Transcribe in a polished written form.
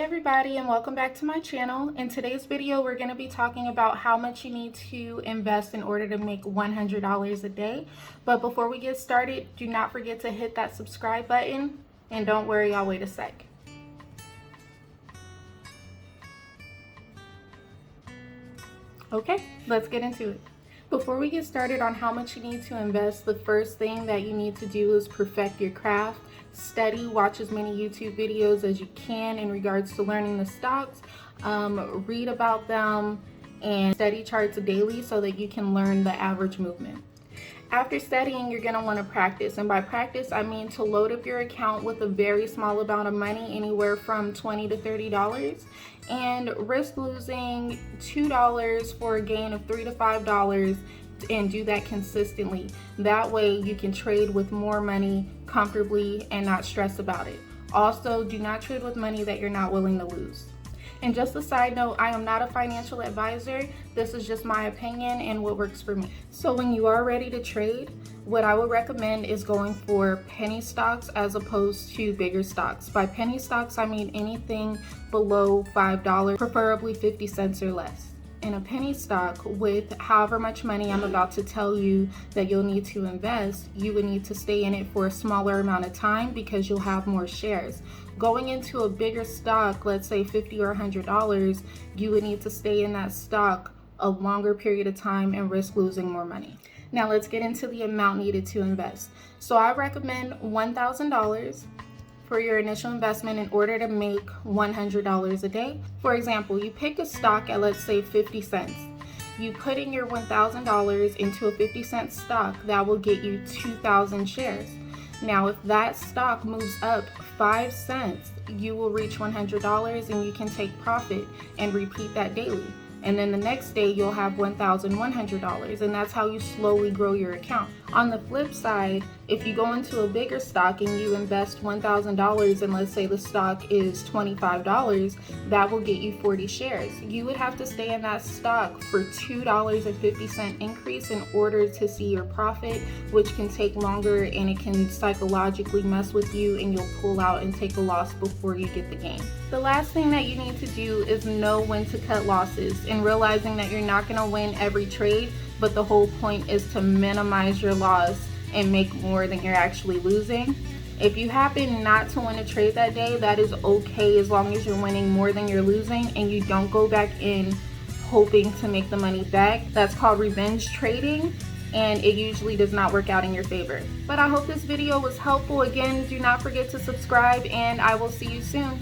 everybody, and welcome back to my channel. In today's video we're going to be talking about how much you need to invest in order to make $100 a day. But before we get started, do not forget to hit that subscribe button, and don't worry, I'll wait a sec. Okay, let's get into it. Before we get started on how much you need to invest, the first thing that you need to do is perfect your craft. Study, watch as many YouTube videos as you can in regards to learning the stocks, read about them, and study charts daily so that you can learn the average movement. After studying, you're going to want to practice, and by practice I mean to load up your account with a very small amount of money, anywhere from $20 to $30, and risk losing $2 for a gain of $3 to $5, and do that consistently. That way you can trade with more money comfortably and not stress about it. Also, do not trade with money that you're not willing to lose. And just a side note, I am not a financial advisor. This is just my opinion and what works for me. So when you are ready to trade, what I would recommend is going for penny stocks as opposed to bigger stocks. By penny stocks, I mean anything below $5, preferably 50 cents or less. In a penny stock, with however much money I'm about to tell you that you'll need to invest, you would need to stay in it for a smaller amount of time because you'll have more shares. Going into a bigger stock, let's say $50 or $100, you would need to stay in that stock a longer period of time and risk losing more money. Now let's get into the amount needed to invest. So I recommend $1,000 for your initial investment in order to make $100 a day. For example, you pick a stock at, let's say, 50 cents. You put in your $1,000 into a 50-cent stock. That will get you 2,000 shares. Now, if that stock moves up 5 cents, you will reach $100 and you can take profit and repeat that daily. And then the next day you'll have $1,100, and that's how you slowly grow your account. On the flip side, if you go into a bigger stock and you invest $1,000 and let's say the stock is $25, that will get you 40 shares. You would have to stay in that stock for $2.50 increase in order to see your profit, which can take longer and it can psychologically mess with you, and you'll pull out and take a loss before you get the gain. The last thing that you need to do is know when to cut losses, and realizing that you're not going to win every trade, but the whole point is to minimize your loss and make more than you're actually losing. If you happen not to win a trade that day, that is okay as long as you're winning more than you're losing and you don't go back in hoping to make the money back. That's called revenge trading, and it usually does not work out in your favor. But I hope this video was helpful. Again, do not forget to subscribe, and I will see you soon.